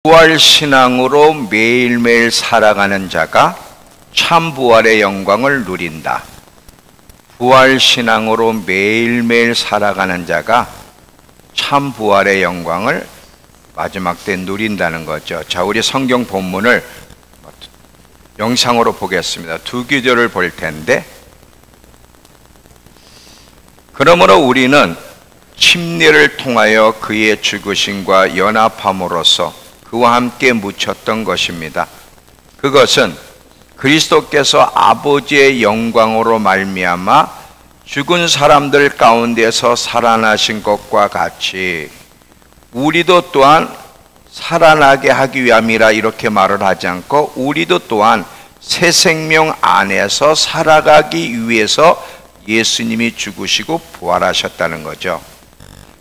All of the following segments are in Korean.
부활신앙으로 매일매일 살아가는 자가 참 부활의 영광을 누린다. 부활신앙으로 매일매일 살아가는 자가 참 부활의 영광을 마지막 때 누린다는 거죠. 자, 우리 성경 본문을 영상으로 보겠습니다. 두 구절을 볼 텐데, 그러므로 우리는 침례를 통하여 그의 죽으심과 연합함으로써 그와 함께 묻혔던 것입니다. 그것은 그리스도께서 아버지의 영광으로 말미암아 죽은 사람들 가운데서 살아나신 것과 같이 우리도 또한 살아나게 하기 위함이라 이렇게 말을 하지 않고 우리도 또한 새 생명 안에서 살아가기 위해서 예수님이 죽으시고 부활하셨다는 거죠.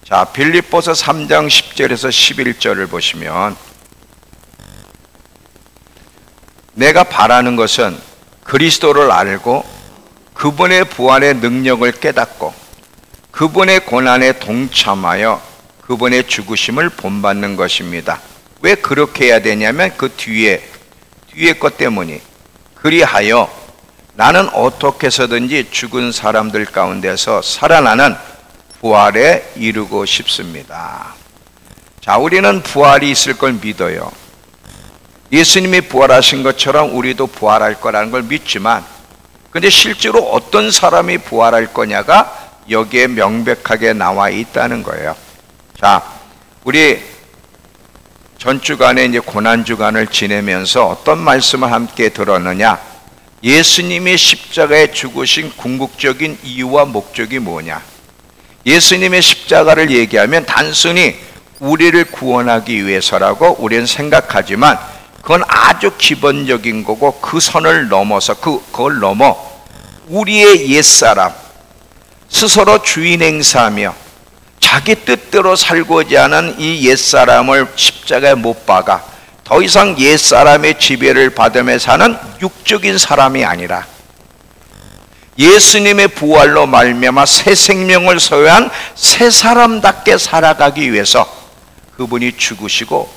자, 빌립보서 3장 10절에서 11절을 보시면, 내가 바라는 것은 그리스도를 알고 그분의 부활의 능력을 깨닫고 그분의 고난에 동참하여 그분의 죽으심을 본받는 것입니다. 왜 그렇게 해야 되냐면 그 뒤에 것 때문이, 그리하여 나는 어떻게 해서든지 죽은 사람들 가운데서 살아나는 부활에 이르고 싶습니다. 자, 우리는 부활이 있을 걸 믿어요. 예수님이 부활하신 것처럼 우리도 부활할 거라는 걸 믿지만, 근데 실제로 어떤 사람이 부활할 거냐가 여기에 명백하게 나와 있다는 거예요. 자, 우리 전주간에 이제 고난주간을 지내면서 어떤 말씀을 함께 들었느냐? 예수님이 십자가에 죽으신 궁극적인 이유와 목적이 뭐냐? 예수님의 십자가를 얘기하면 단순히 우리를 구원하기 위해서라고 우리는 생각하지만 그건 아주 기본적인 거고, 그 선을 넘어서 그걸 넘어 우리의 옛사람 스스로 주인 행사하며 자기 뜻대로 살고자 하는 이 옛사람을 십자가에 못 박아 더 이상 옛사람의 지배를 받으며 사는 육적인 사람이 아니라 예수님의 부활로 말미암아 새 생명을 소유한 새 사람답게 살아가기 위해서 그분이 죽으시고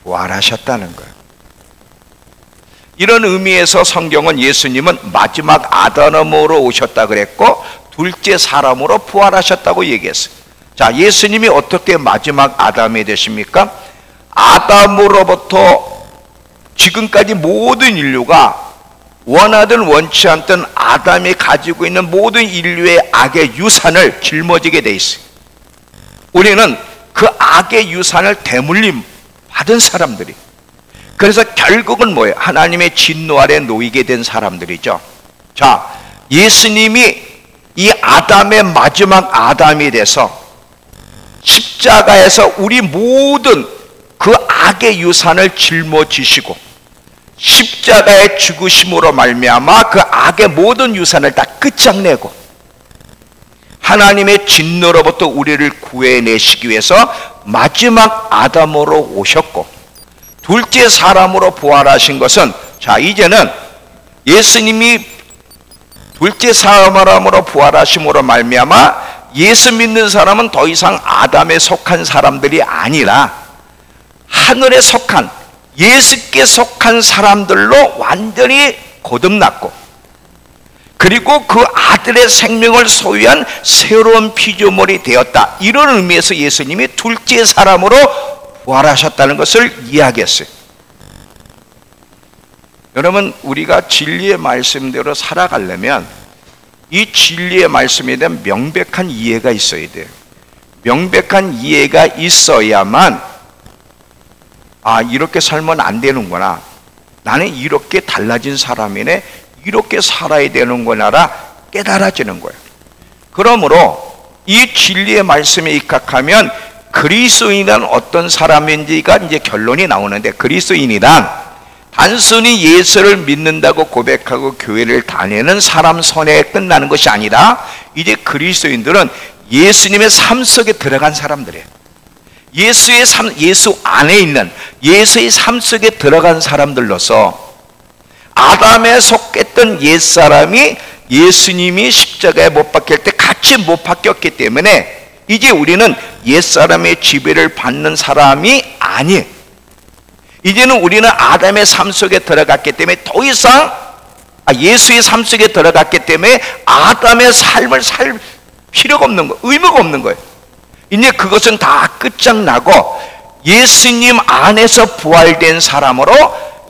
부활하셨다는 거예요. 이런 의미에서 성경은 예수님은 마지막 아담으로 오셨다 그랬고 둘째 사람으로 부활하셨다고 얘기했어요. 자, 예수님이 어떻게 마지막 아담이 되십니까? 아담으로부터 지금까지 모든 인류가 원하든 원치 않든 아담이 가지고 있는 모든 인류의 악의 유산을 짊어지게 돼 있어요. 우리는 그 악의 유산을 대물림 받은 사람들이, 그래서 결국은 뭐예요? 하나님의 진노 아래 놓이게 된 사람들이죠. 자, 예수님이 이 아담의 마지막 아담이 돼서 십자가에서 우리 모든 그 악의 유산을 짊어지시고 십자가의 죽으심으로 말미암아 그 악의 모든 유산을 다 끝장내고 하나님의 진노로부터 우리를 구해내시기 위해서 마지막 아담으로 오셨고, 둘째 사람으로 부활하신 것은, 자, 이제는 예수님이 둘째 사람으로 부활하심으로 말미암아 예수 믿는 사람은 더 이상 아담에 속한 사람들이 아니라 하늘에 속한, 예수께 속한 사람들로 완전히 거듭났고, 그리고 그 아들의 생명을 소유한 새로운 피조물이 되었다. 이런 의미에서 예수님이 둘째 사람으로 부활하셨다는 것을 이야기했어요. 여러분, 우리가 진리의 말씀대로 살아가려면 이 진리의 말씀에 대한 명백한 이해가 있어야 돼요. 명백한 이해가 있어야만, 아, 이렇게 살면 안 되는구나, 나는 이렇게 달라진 사람이네, 이렇게 살아야 되는구나라 깨달아지는 거예요. 그러므로 이 진리의 말씀에 입각하면 그리스도인은 어떤 사람인지가 이제 결론이 나오는데, 그리스도인이란 단순히 예수를 믿는다고 고백하고 교회를 다니는 사람 선에 끝나는 것이 아니라 이제 그리스도인들은 예수님의 삶 속에 들어간 사람들이에요. 예수의 삶, 예수 안에 있는 예수의 삶 속에 들어간 사람들로서 아담에 속했던 옛사람이 예수님이 십자가에 못 박힐 때 같이 못 박혔기 때문에 이제 우리는 옛사람의 지배를 받는 사람이 아니에요. 이제는 우리는 아담의 삶 속에 들어갔기 때문에 더 이상 예수의 삶 속에 들어갔기 때문에 아담의 삶을 살 필요가 없는 거예요. 의무가 없는 거예요. 이제 그것은 다 끝장나고 예수님 안에서 부활된 사람으로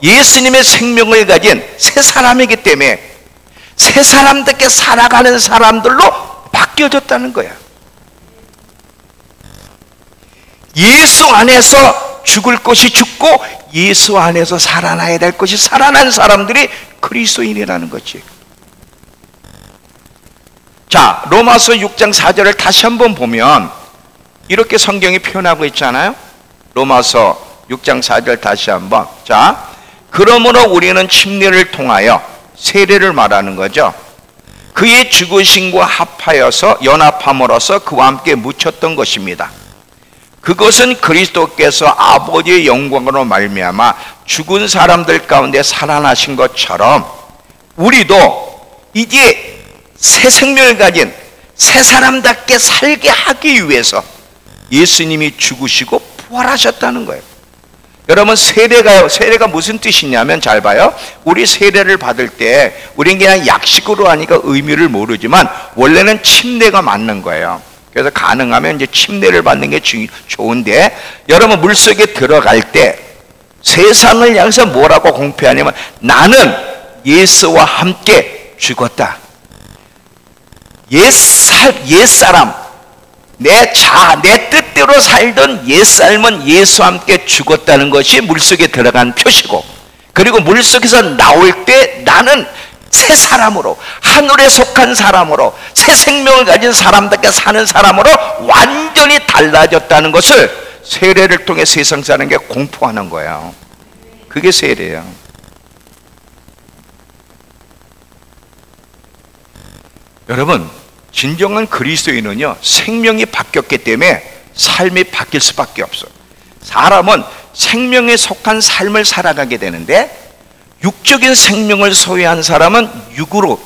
예수님의 생명을 가진 새 사람이기 때문에 새 사람답게 살아가는 사람들로 바뀌어졌다는 거야. 예수 안에서 죽을 것이 죽고 예수 안에서 살아나야 될 것이 살아난 사람들이 그리스도인이라는 거지. 자, 로마서 6장 4절을 다시 한번 보면 이렇게 성경이 표현하고 있잖아요. 로마서 6장 4절 다시 한번. 자, 그러므로 우리는 침례를 통하여, 세례를 말하는 거죠, 그의 죽으심과 합하여서 연합함으로써 그와 함께 묻혔던 것입니다. 그것은 그리스도께서 아버지의 영광으로 말미암아 죽은 사람들 가운데 살아나신 것처럼 우리도 이제 새 생명을 가진 새 사람답게 살게 하기 위해서 예수님이 죽으시고 부활하셨다는 거예요. 여러분, 세례가 무슨 뜻이냐면, 잘 봐요. 우리 세례를 받을 때 우리는 그냥 약식으로 하니까 의미를 모르지만 원래는 침례가 맞는 거예요. 그래서 가능하면 이제 침례를 받는 게 좋은데, 여러분 물속에 들어갈 때 세상을 향해서 뭐라고 공표하냐면 나는 예수와 함께 죽었다. 옛사람, 내 뜻대로 살던 옛삶은 예수와 함께 죽었다는 것이 물속에 들어간 표시고, 그리고 물속에서 나올 때 나는 새 사람으로, 하늘에 속한 사람으로, 새 생명을 가진 사람답게 사는 사람으로 완전히 달라졌다는 것을 세례를 통해 세상 사람에게 공포하는 거예요. 그게 세례예요. 여러분, 진정한 그리스도인은요, 생명이 바뀌었기 때문에 삶이 바뀔 수밖에 없어요. 사람은 생명에 속한 삶을 살아가게 되는데, 육적인 생명을 소유한 사람은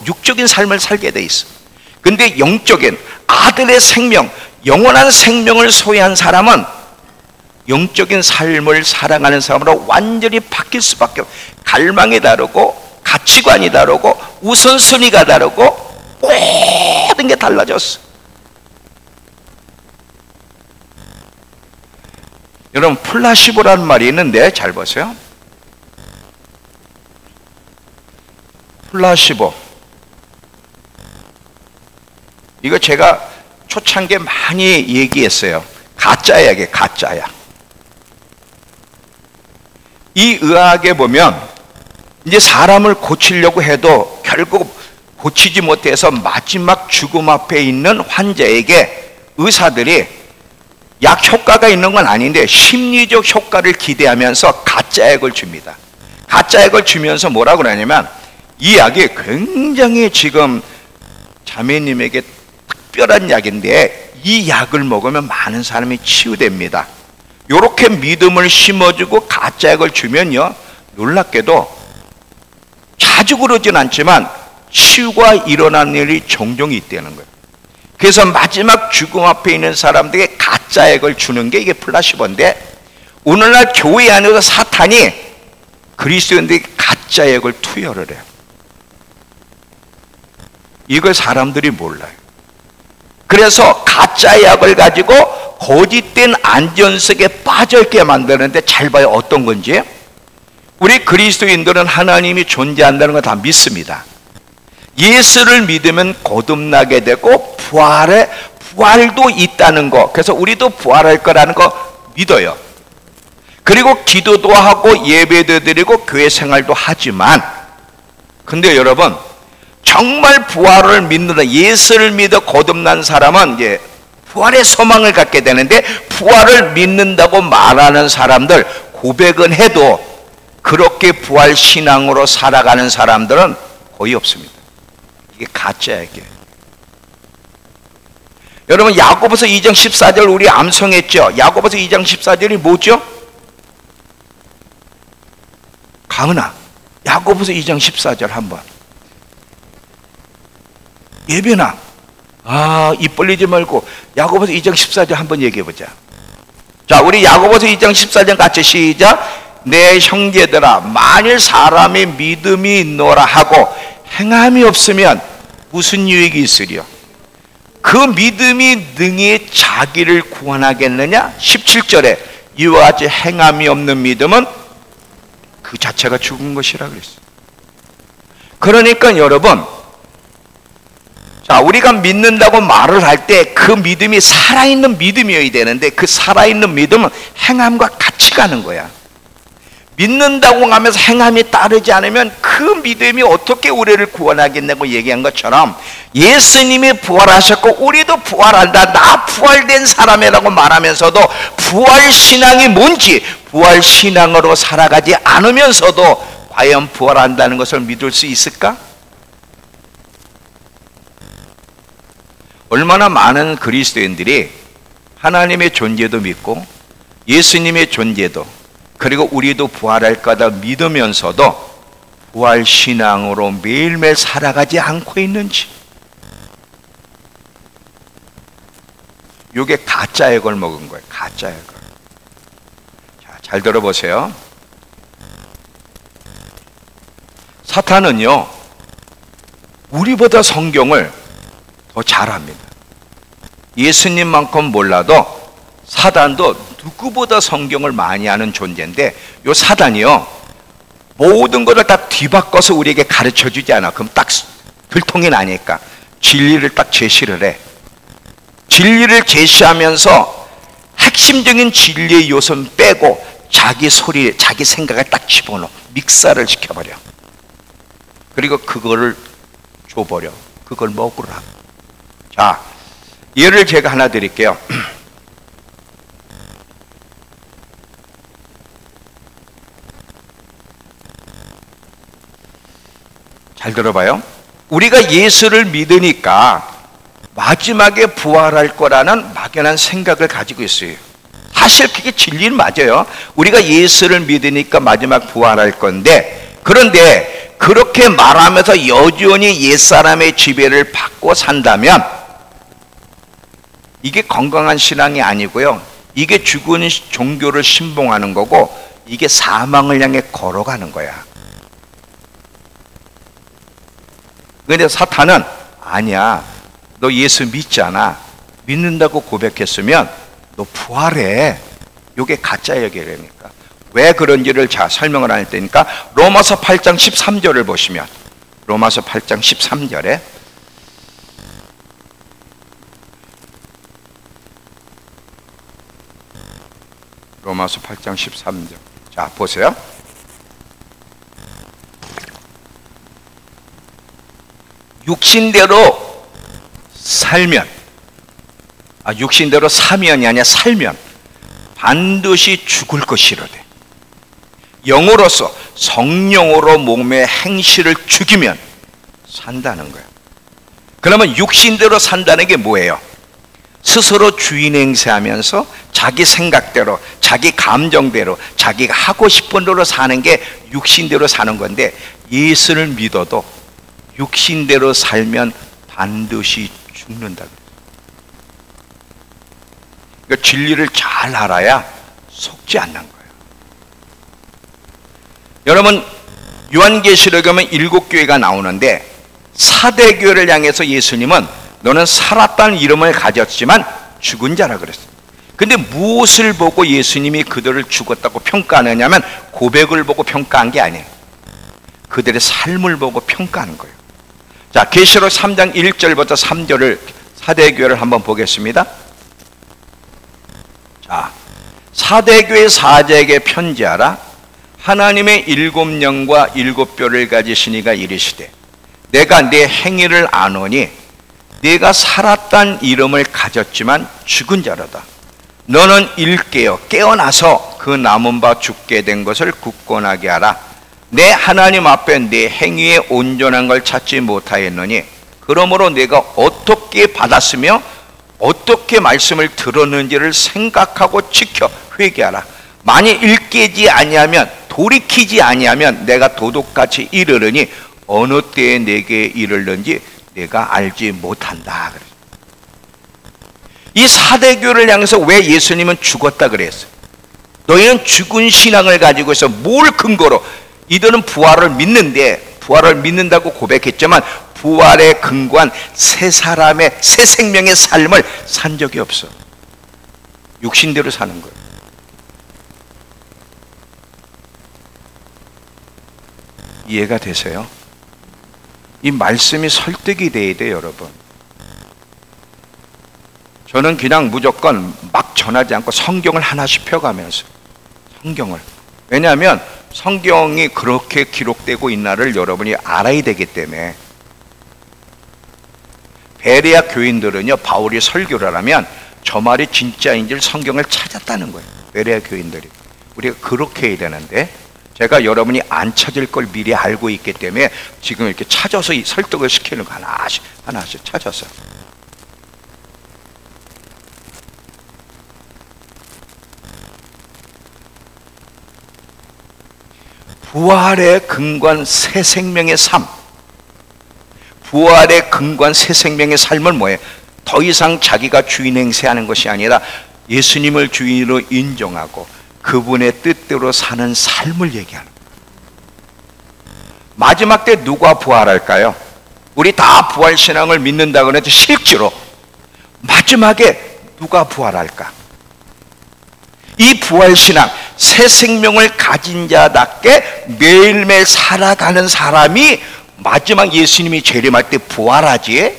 육적인 삶을 살게 돼 있어. 근데 영적인 아들의 생명, 영원한 생명을 소유한 사람은 영적인 삶을 살아가는 사람으로 완전히 바뀔 수밖에 없어요. 갈망이 다르고 가치관이 다르고 우선순위가 다르고 모든 게 달라졌어. 여러분, 플라시보라는 말이 있는데 잘 보세요. 플라시보, 이거 제가 초창기에 많이 얘기했어요. 가짜야, 이게 가짜야. 이 의학에 보면 이제 사람을 고치려고 해도 결국 고치지 못해서 마지막 죽음 앞에 있는 환자에게 의사들이 약 효과가 있는 건 아닌데 심리적 효과를 기대하면서 가짜약을 줍니다. 가짜약을 주면서 뭐라고 그러냐면, 이 약이 굉장히 지금 자매님에게 특별한 약인데 이 약을 먹으면 많은 사람이 치유됩니다. 이렇게 믿음을 심어주고 가짜약을 주면요, 놀랍게도 자주 그러진 않지만 치유가 일어나는 일이 종종 있다는 거예요. 그래서 마지막 죽음 앞에 있는 사람들에게 가짜약을 주는 게 이게 플라시보인데, 오늘날 교회 안에서 사탄이 그리스도인들에게 가짜약을 투여를 해요. 이걸 사람들이 몰라요. 그래서 가짜 약을 가지고 거짓된 안전석에 빠져있게 만드는데, 잘 봐요. 어떤 건지. 우리 그리스도인들은 하나님이 존재한다는 거 다 믿습니다. 예수를 믿으면 거듭나게 되고 부활도 있다는 거, 그래서 우리도 부활할 거라는 거 믿어요. 그리고 기도도 하고 예배도 드리고 교회 생활도 하지만, 근데 여러분, 정말 부활을 믿는, 예수를 믿어 거듭난 사람은 이제 부활의 소망을 갖게 되는데, 부활을 믿는다고 말하는 사람들, 고백은 해도 그렇게 부활 신앙으로 살아가는 사람들은 거의 없습니다. 이게 가짜야, 이게. 여러분, 야고보서 2장 14절 우리 암송했죠. 야고보서 2장 14절이 뭐죠? 가은아, 야고보서 2장 14절 한번. 예배나, 입 벌리지 말고 야고보서 2장 14절 한번 얘기해 보자. 자, 우리 야고보서 2장 14절 같이 시작. 내 형제들아, 만일 사람의 믿음이 있노라 하고 행함이 없으면 무슨 유익이 있으리요? 그 믿음이 능히 자기를 구원하겠느냐? 17절에 이와 같이 행함이 없는 믿음은 그 자체가 죽은 것이라 그랬어요. 그러니까 여러분, 자, 우리가 믿는다고 말을 할 때 그 믿음이 살아있는 믿음이어야 되는데, 그 살아있는 믿음은 행함과 같이 가는 거야. 믿는다고 하면서 행함이 따르지 않으면 그 믿음이 어떻게 우리를 구원하겠냐고 얘기한 것처럼, 예수님이 부활하셨고 우리도 부활한다, 나 부활된 사람이라고 말하면서도 부활신앙이 뭔지, 부활신앙으로 살아가지 않으면서도 과연 부활한다는 것을 믿을 수 있을까? 얼마나 많은 그리스도인들이 하나님의 존재도 믿고 예수님의 존재도, 그리고 우리도 부활할 거다 믿으면서도 부활신앙으로 매일매일 살아가지 않고 있는지. 이게 가짜 액을 먹은 거예요. 가짜 액을. 자, 잘 들어보세요. 사탄은요, 우리보다 성경을 더 잘합니다. 예수님만큼 몰라도 사단도 누구보다 성경을 많이 아는 존재인데, 이 사단이요, 모든 것을 다 뒤바꿔서 우리에게 가르쳐 주지 않아. 그럼 딱 들통이 나니까 진리를 딱 제시를 해. 진리를 제시하면서 핵심적인 진리의 요소는 빼고 자기 소리, 자기 생각을 딱 집어넣어 믹사를 시켜버려. 그리고 그거를 줘버려. 그걸 먹으라고. 자, 예를 제가 하나 드릴게요. 잘 들어봐요. 우리가 예수를 믿으니까 마지막에 부활할 거라는 막연한 생각을 가지고 있어요. 사실 그게 진리는 맞아요. 우리가 예수를 믿으니까 마지막 부활할 건데, 그런데 그렇게 말하면서 여전히 옛사람의 지배를 받고 산다면 이게 건강한 신앙이 아니고요, 이게 죽은 종교를 신봉하는 거고, 이게 사망을 향해 걸어가는 거야. 그런데 사탄은 아니야, 너 예수 믿잖아, 믿는다고 고백했으면 너 부활해. 이게 가짜 얘기라니까. 왜 그런지를 자 설명을 할 테니까 로마서 8장 13절을 보시면, 로마서 8장 13절에 로마서 8장 13절. 자, 보세요. 육신대로 살면, 육신대로 사면이 아니라 살면 반드시 죽을 것이로되, 영으로서 성령으로 몸의 행실을 죽이면 산다는 거예요. 그러면 육신대로 산다는 게 뭐예요? 스스로 주인 행세하면서 자기 생각대로, 자기 감정대로, 자기가 하고 싶은 대로 사는 게 육신대로 사는 건데, 예수를 믿어도 육신대로 살면 반드시 죽는다. 그러니까 진리를 잘 알아야 속지 않는 거예요. 여러분, 요한계시록에 보면 7교회가 나오는데, 사대교회를 향해서 예수님은 너는 살았다는 이름을 가졌지만 죽은 자라 그랬어요. 근데 무엇을 보고 예수님이 그들을 죽었다고 평가하느냐면, 고백을 보고 평가한 게 아니에요. 그들의 삶을 보고 평가하는 거예요. 자, 계시록 3장 1절부터 3절을 사대교회를 한번 보겠습니다. 자, 사대교회 사제에게 편지하라. 하나님의 7영과 7뼈를 가지시니가 이르시되, 내가 네 행위를 아노니 네가 살았단 이름을 가졌지만 죽은 자로다. 너는 일깨어 깨어나서 그 남은 바 죽게 된 것을 굳건하게 하라. 내 하나님 앞에 네 행위에 온전한 걸 찾지 못하였느니, 그러므로 내가 어떻게 받았으며 어떻게 말씀을 들었는지를 생각하고 지켜 회개하라. 만일 일깨지 아니하면, 돌이키지 아니하면 내가 도둑같이 이르르니 어느 때에 내게 이르는지 내가 알지 못한다. 이 사대교를 향해서 왜 예수님은 죽었다 그랬어요? 너희는 죽은 신앙을 가지고 있어. 뭘 근거로? 이들은 부활을 믿는데, 부활을 믿는다고 고백했지만 부활에 근거한 새 사람의, 새 생명의 삶을 산 적이 없어. 육신대로 사는 거예요. 이해가 되세요? 이 말씀이 설득이 돼야 돼요, 여러분. 저는 그냥 무조건 막 전하지 않고 성경을 하나씩 펴가면서, 성경을, 왜냐하면 성경이 그렇게 기록되고 있나를 여러분이 알아야 되기 때문에. 베레아 교인들은요, 바울이 설교를 하면 저 말이 진짜인 줄 성경을 찾았다는 거예요. 베레아 교인들이. 우리가 그렇게 해야 되는데, 제가 여러분이 안 찾을 걸 미리 알고 있기 때문에 지금 이렇게 찾아서 설득을 시키는 거 하나씩 하나씩 찾아서. 부활의 근간 새 생명의 삶, 부활의 근간 새 생명의 삶은 뭐예요? 더 이상 자기가 주인 행세하는 것이 아니라 예수님을 주인으로 인정하고 그분의 뜻대로 사는 삶을 얘기하는 거예요. 마지막 때 누가 부활할까요? 우리 다 부활신앙을 믿는다고 해도 실제로 마지막에 누가 부활할까? 이 부활신앙, 새 생명을 가진 자답게 매일매일 살아가는 사람이 마지막 예수님이 재림할 때 부활하지.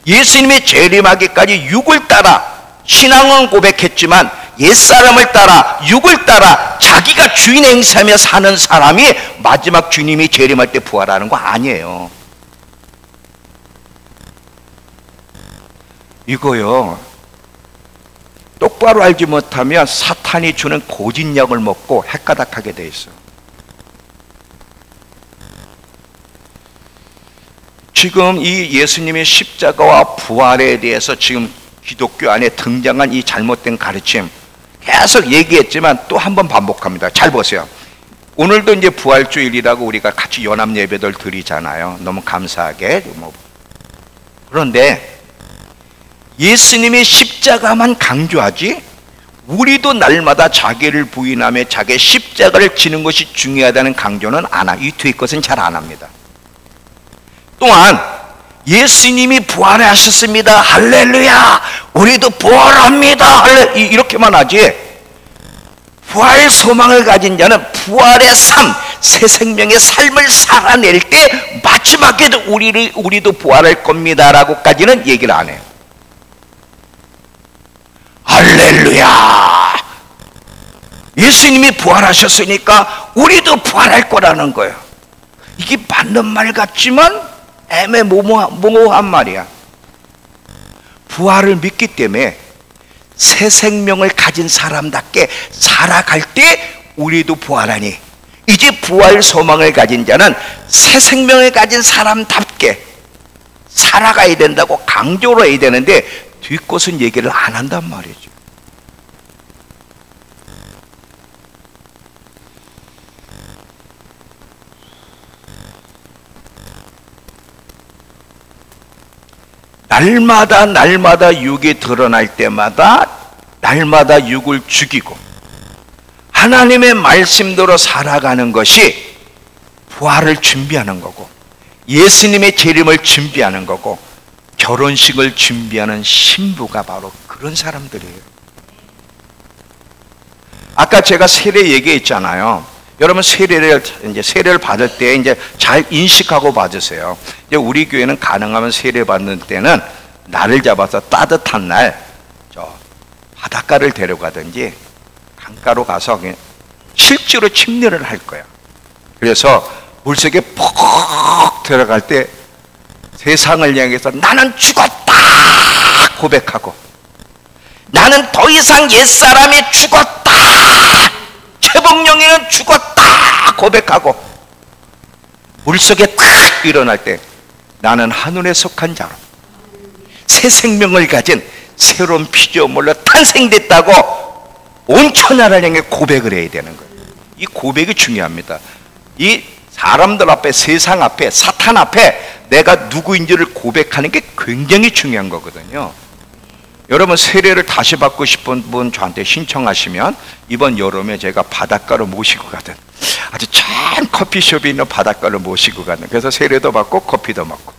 예수님이 재림하기까지 육을 따라 신앙은 고백했지만 옛사람을 따라, 육을 따라 자기가 주인 행세하며 사는 사람이 마지막 주님이 재림할 때 부활하는 거 아니에요. 이거요, 똑바로 알지 못하면 사탄이 주는 고진약을 먹고 헷가닥하게 돼 있어. 지금 이 예수님의 십자가와 부활에 대해서 지금 기독교 안에 등장한 이 잘못된 가르침 계속 얘기했지만 또 한 번 반복합니다. 잘 보세요. 오늘도 이제 부활주일이라고 우리가 같이 연합 예배들 드리잖아요. 너무 감사하게. 그런데 예수님의 십자가만 강조하지, 우리도 날마다 자기를 부인하며 자기의 십자가를 지는 것이 중요하다는 강조는 안 하고, 이 뒤에 것은 잘 안 합니다. 또한 예수님이 부활하셨습니다, 할렐루야, 우리도 부활합니다, 이렇게만 하지, 부활 소망을 가진 자는 부활의 삶, 새 생명의 삶을 살아낼 때 마지막에도 우리도 부활할 겁니다 라고까지는 얘기를 안 해요. 할렐루야, 예수님이 부활하셨으니까 우리도 부활할 거라는 거예요. 이게 맞는 말 같지만 애매모호한 말이야. 부활을 믿기 때문에 새 생명을 가진 사람답게 살아갈 때 우리도 부활하니, 이제 부활 소망을 가진 자는 새 생명을 가진 사람답게 살아가야 된다고 강조를 해야 되는데 뒷것은 얘기를 안 한단 말이죠. 날마다 육이 드러날 때마다 날마다 육을 죽이고 하나님의 말씀대로 살아가는 것이 부활을 준비하는 거고, 예수님의 재림을 준비하는 거고, 결혼식을 준비하는 신부가 바로 그런 사람들이에요. 아까 제가 세례 얘기했잖아요. 여러분 세례를 받을 때 이제 잘 인식하고 받으세요. 이제 우리 교회는 가능하면 세례 받는 때는 날을 잡아서 따뜻한 날 저 바닷가를 데려가든지 강가로 가서 그냥 실제로 침례를 할 거야. 그래서 물속에 푹 들어갈 때 세상을 향해서 나는 죽었다 고백하고, 나는 더 이상 옛사람이 죽었다, 최복령이는 죽었다 고백하고, 물속에 탁 일어날 때 나는 하늘에 속한 자로 새 생명을 가진 새로운 피조물로 탄생됐다고 온 천하를 향해 고백을 해야 되는 거예요. 이 고백이 중요합니다. 이 사람들 앞에, 세상 앞에, 사탄 앞에 내가 누구인지를 고백하는 게 굉장히 중요한 거거든요. 여러분 세례를 다시 받고 싶은 분 저한테 신청하시면 이번 여름에 제가 바닷가로 모시고 가든 아주 참 커피숍이 있는 바닷가로 모시고 가는, 그래서 세례도 받고 커피도 먹고.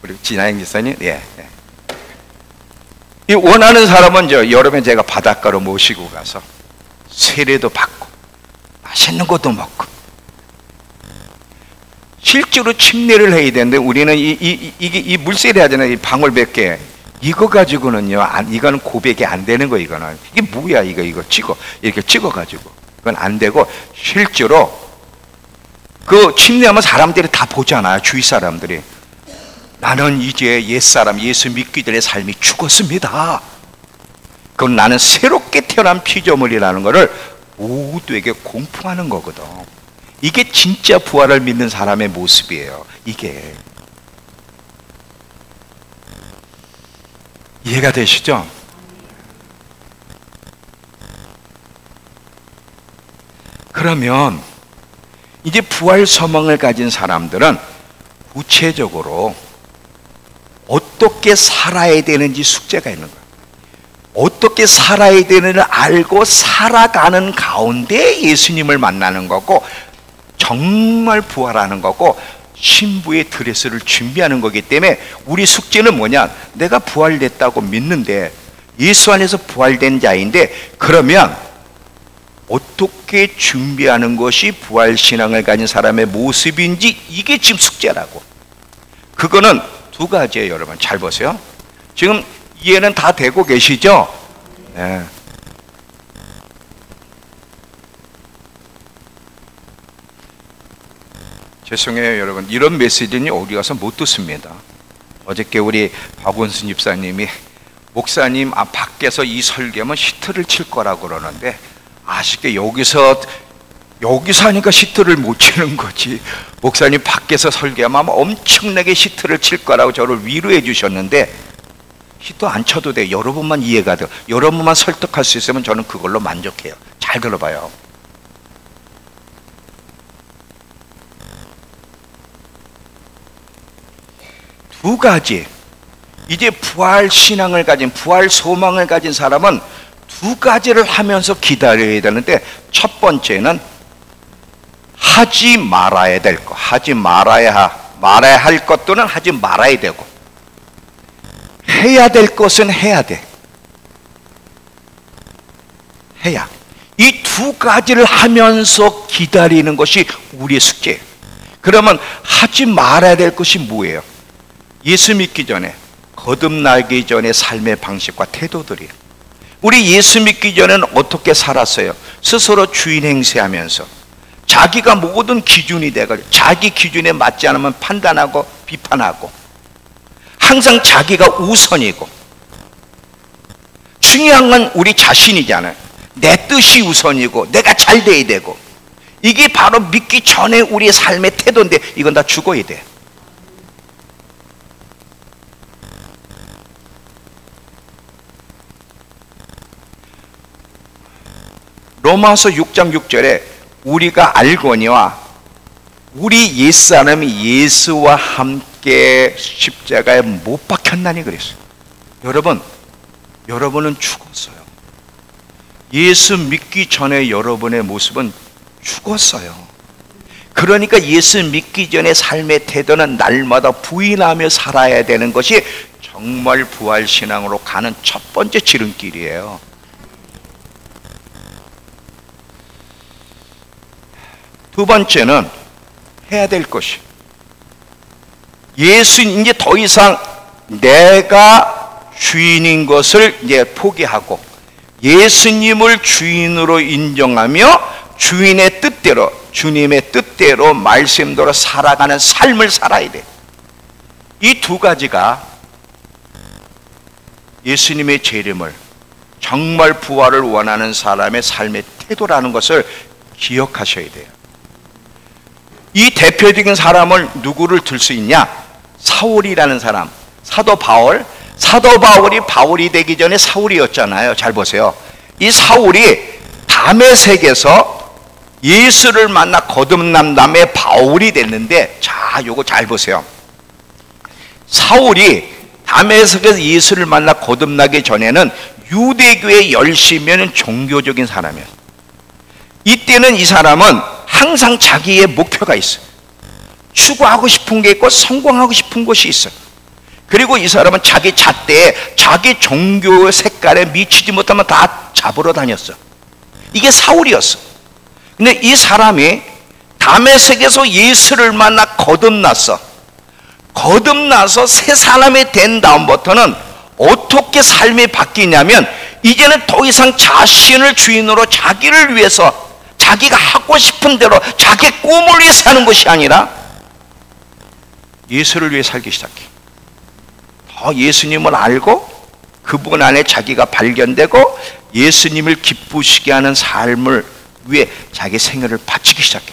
우리 진아영 기사님, 예. 이 원하는 사람은 저 여름에 제가 바닷가로 모시고 가서 세례도 받고 맛있는 것도 먹고. 실제로 침례를 해야 되는데 우리는 이 물세례 하잖아요. 이 방울 몇 개. 이거 가지고는요, 이거는 고백이 안 되는 거. 이거는 이게 뭐야? 이거 찍어, 이렇게 찍어가지고 이건 안 되고, 실제로 그 침례하면 사람들이 다 보잖아요. 주위 사람들이. 나는 이제 옛사람 예수 믿기 전에 삶이 죽었습니다. 그건 나는 새롭게 태어난 피조물이라는 것을 모두에게 공포하는 거거든. 이게 진짜 부활을 믿는 사람의 모습이에요. 이게 이해가 되시죠? 그러면 이제 부활 소망을 가진 사람들은 구체적으로 어떻게 살아야 되는지 숙제가 있는 거예요. 어떻게 살아야 되는지를 알고 살아가는 가운데 예수님을 만나는 거고, 정말 부활하는 거고, 신부의 드레스를 준비하는 거기 때문에 우리 숙제는 뭐냐? 내가 부활됐다고 믿는데, 예수 안에서 부활된 자인데, 그러면 어떻게 준비하는 것이 부활신앙을 가진 사람의 모습인지, 이게 지금 숙제라고. 그거는 두 가지예요. 여러분 잘 보세요. 지금 이해는 다 되고 계시죠? 네. 죄송해요 여러분, 이런 메시지는 어디 가서 못 듣습니다. 어저께 우리 박원순 집사님이 목사님 밖에서 이 설교하면 히트를 칠 거라고 그러는데, 아쉽게 여기서 하니까 히트를 못 치는 거지. 목사님 밖에서 설교하면 엄청나게 히트를 칠 거라고 저를 위로해 주셨는데, 히트 안 쳐도 돼. 여러분만 이해가 돼요. 여러분만 설득할 수 있으면 저는 그걸로 만족해요. 잘 들어봐요. 두 가지, 이제 부활 신앙을 가진, 부활 소망을 가진 사람은 두 가지를 하면서 기다려야 되는데, 첫 번째는 하지 말아야 될 것, 말아야 할 것들은 하지 말아야 되고, 해야 될 것은 해야 돼. 해야. 이 두 가지를 하면서 기다리는 것이 우리의 숙제예요. 그러면 하지 말아야 될 것이 뭐예요? 예수 믿기 전에, 거듭나기 전에 삶의 방식과 태도들이에요. 우리 예수 믿기 전에는 어떻게 살았어요? 스스로 주인 행세하면서 자기가 모든 기준이 돼가지고 자기 기준에 맞지 않으면 판단하고 비판하고, 항상 자기가 우선이고, 중요한 건 우리 자신이잖아요. 내 뜻이 우선이고 내가 잘 돼야 되고, 이게 바로 믿기 전에 우리의 삶의 태도인데, 이건 다 죽어야 돼. 로마서 6장 6절에 우리가 알거니와 우리 옛사람이 예수와 함께 십자가에 못 박혔나니 그랬어요. 여러분은 죽었어요. 예수 믿기 전에 여러분의 모습은 죽었어요. 그러니까 예수 믿기 전에 삶의 태도는 날마다 부인하며 살아야 되는 것이 정말 부활신앙으로 가는 첫 번째 지름길이에요. 두 번째는 해야 될 것이, 예수 이제 더 이상 내가 주인인 것을 이제 포기하고 예수님을 주인으로 인정하며 주인의 뜻대로, 주님의 뜻대로 말씀대로 살아가는 삶을 살아야 돼. 이 두 가지가 예수님의 재림을, 정말 부활을 원하는 사람의 삶의 태도라는 것을 기억하셔야 돼요. 이 대표적인 사람을 누구를 들 수 있냐? 사울이라는 사람, 사도 바울이 바울이 되기 전에 사울이었잖아요. 잘 보세요. 이 사울이 다메섹에서 예수를 만나 거듭난 다음에 바울이 됐는데, 자, 요거 잘 보세요. 사울이 다메섹에서 예수를 만나 거듭나기 전에는 유대교의 열심히는 종교적인 사람이에요. 이때는 이 사람은 항상 자기의 목표가 있어요. 추구하고 싶은 게 있고 성공하고 싶은 것이 있어요. 그리고 이 사람은 자기 잣대에 자기 종교 색깔에 미치지 못하면 다 잡으러 다녔어. 이게 사울이었어. 근데 이 사람이 다메섹에서 예수를 만나 거듭났어. 거듭나서 새 사람이 된 다음부터는 어떻게 삶이 바뀌냐면 이제는 더 이상 자신을 주인으로 자기를 위해서 자기가 하고 싶은 대로 자기 꿈을 위해 사는 것이 아니라 예수를 위해 살기 시작해. 더 예수님을 알고 그분 안에 자기가 발견되고 예수님을 기쁘시게 하는 삶을 위해 자기 생애를 바치기 시작해.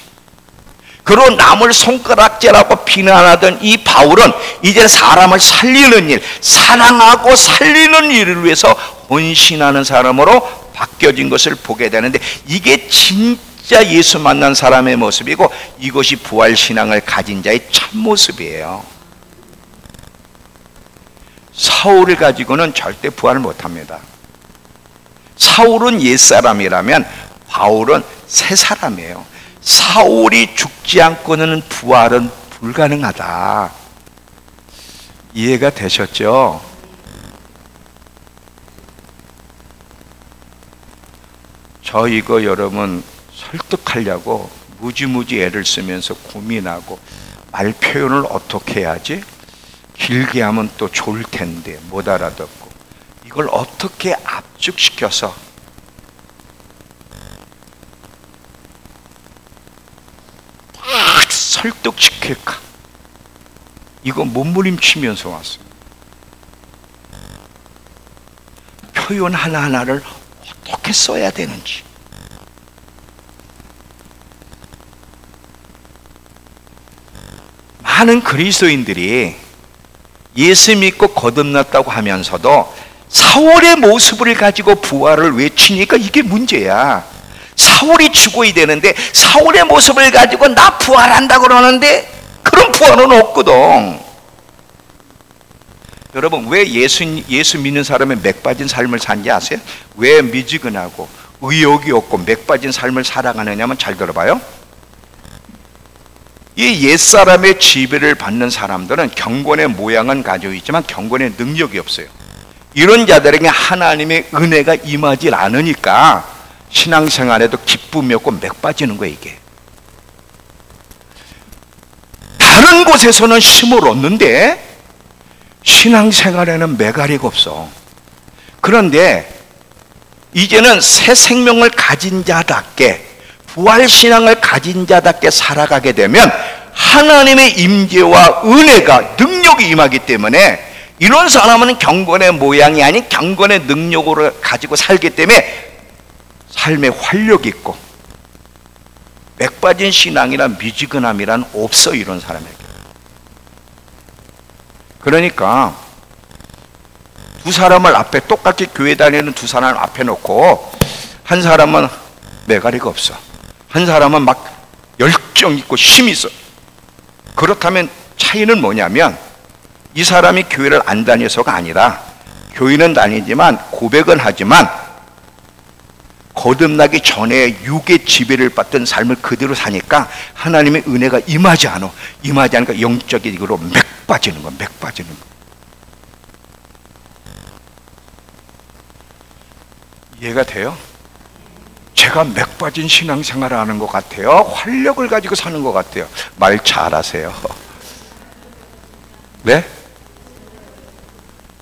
그리고 남을 손가락질하고 비난하던 이 바울은 이제 사람을 살리는 일, 사랑하고 살리는 일을 위해서 헌신하는 사람으로 바뀌어진 것을 보게 되는데, 이게 진짜 예수 만난 사람의 모습이고 이것이 부활신앙을 가진 자의 참모습이에요. 사울을 가지고는 절대 부활을 못합니다. 사울은 옛사람이라면 바울은 새사람이에요. 사울이 죽지 않고는 부활은 불가능하다. 이해가 되셨죠? 저 이거 여러분 설득하려고 무지무지 애를 쓰면서 고민하고 말 표현을 어떻게 해야지? 길게 하면 또 좋을 텐데 못 알아듣고 이걸 어떻게 압축시켜서 딱 설득시킬까? 이거 몸부림치면서 왔어요. 표현 하나하나를 어떻게 써야 되는지. 많은 그리스도인들이 예수 믿고 거듭났다고 하면서도 사울의 모습을 가지고 부활을 외치니까 이게 문제야. 사울이 죽어야 되는데 사울의 모습을 가지고 나 부활한다고 그러는데 그런 부활은 없거든. 여러분, 왜 예수 믿는 사람의 맥 빠진 삶을 산지 아세요? 왜 미지근하고 의욕이 없고 맥 빠진 삶을 살아가느냐면, 잘 들어봐요. 이 옛사람의 지배를 받는 사람들은 경건의 모양은 가지고 있지만 경건의 능력이 없어요. 이런 자들에게 하나님의 은혜가 임하지 않으니까 신앙생활에도 기쁨이 없고 맥 빠지는 거예요. 이게 다른 곳에서는 힘을 얻는데 신앙생활에는 메가리가 없어. 그런데 이제는 새 생명을 가진 자답게, 부활신앙을 가진 자답게 살아가게 되면 하나님의 임재와 은혜가, 능력이 임하기 때문에 이런 사람은 경건의 모양이 아닌 경건의 능력으로 가지고 살기 때문에 삶에 활력이 있고 맥 빠진 신앙이란 미지근함이란 없어, 이런 사람에게. 그러니까 두 사람을 앞에, 똑같이 교회 다니는 두 사람을 앞에 놓고 한 사람은 메가리가 없어, 한 사람은 막 열정 있고 힘이 있어. 그렇다면 차이는 뭐냐면 이 사람이 교회를 안 다녀서가 아니라 교회는 다니지만 고백은 하지만 거듭나기 전에 육의 지배를 받던 삶을 그대로 사니까 하나님의 은혜가 임하지 않아. 임하지 않으니까 영적인 이거로 맥 빠지는 거야. 맥 빠지는 거. 이해가 돼요? 제가 맥 빠진 신앙생활을 하는 것 같아요? 활력을 가지고 사는 것 같아요? 말 잘하세요. 네?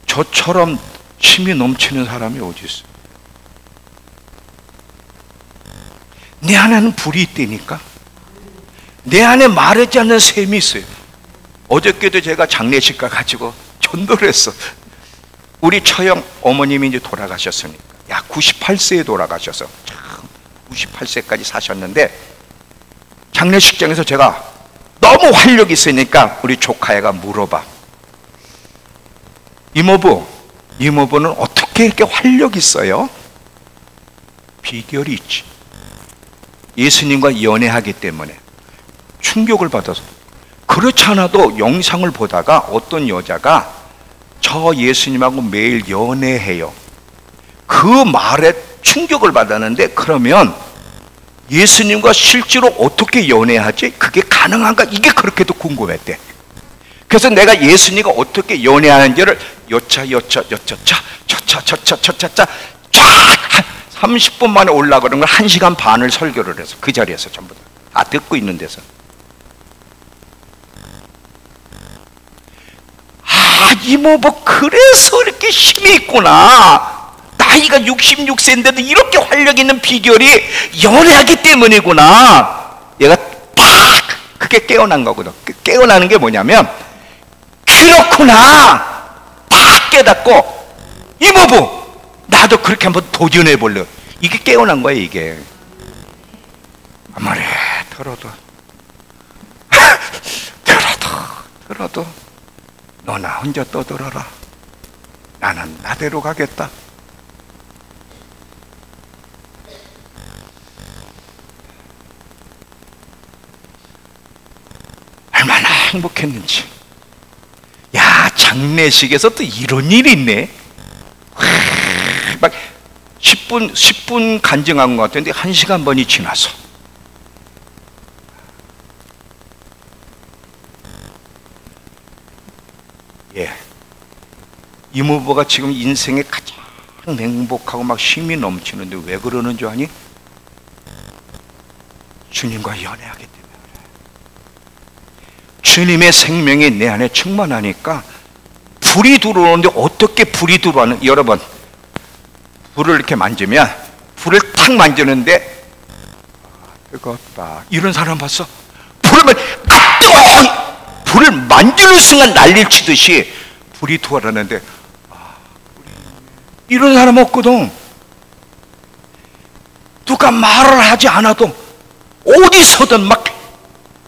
저처럼 힘이 넘치는 사람이 어디 있어요? 내 안에는 불이 있다니까. 내 안에 마르지 않는 샘이 있어요. 어저께도 제가 장례식 가가지고 전도를 했어. 우리 처형 어머님이 이제 돌아가셨으니까, 약 98세에 돌아가셔서 참 98세까지 사셨는데, 장례식장에서 제가 너무 활력이 있으니까 우리 조카애가 물어봐. 이모부는 어떻게 이렇게 활력이 있어요? 비결이 있지. 예수님과 연애하기 때문에 충격을 받아서. 그렇지 않아도 영상을 보다가 어떤 여자가 저 예수님하고 매일 연애해요. 그 말에 충격을 받았는데, 그러면 예수님과 실제로 어떻게 연애하지? 그게 가능한가? 이게 그렇게도 궁금했대. 그래서 내가 예수님과 어떻게 연애하는지를 쫙 30분 만에 올라가는 걸 1시간 반을 설교를 해서 그 자리에서 전부 다 듣고 있는 데서, 이모부 그래서 이렇게 힘이 있구나, 나이가 66세인데도 이렇게 활력 있는 비결이 연애하기 때문이구나. 얘가 딱 그게 깨어난 거거든. 깨어나는 게 뭐냐면, 그렇구나 딱 깨닫고, 이모부 나도 그렇게 한번 도전해 볼래. 이게 깨어난 거야. 이게 아무리 들어도 들어도 너나 혼자 떠들어라. 나는 나대로 가겠다. 얼마나 행복했는지. 야, 장례식에서 또 이런 일이 있네. 막 10분 간증한 것 같은데 1시간 번이 지나서, 예, 이모부가 지금 인생에 가장 행복하고 막 힘이 넘치는데 왜 그러는 줄 아니? 주님과 연애하기 때문에. 주님의 생명이 내 안에 충만하니까 불이 들어오는데, 어떻게 불이 들어오는, 여러분 불을 이렇게 만지면, 불을 탁 만지는데 뜨겁다, 이런 사람 봤어? 불을 만지는 순간 난리를 치듯이 불이 들어오는데, 이런 사람 없거든. 누가 말을 하지 않아도 어디서든 막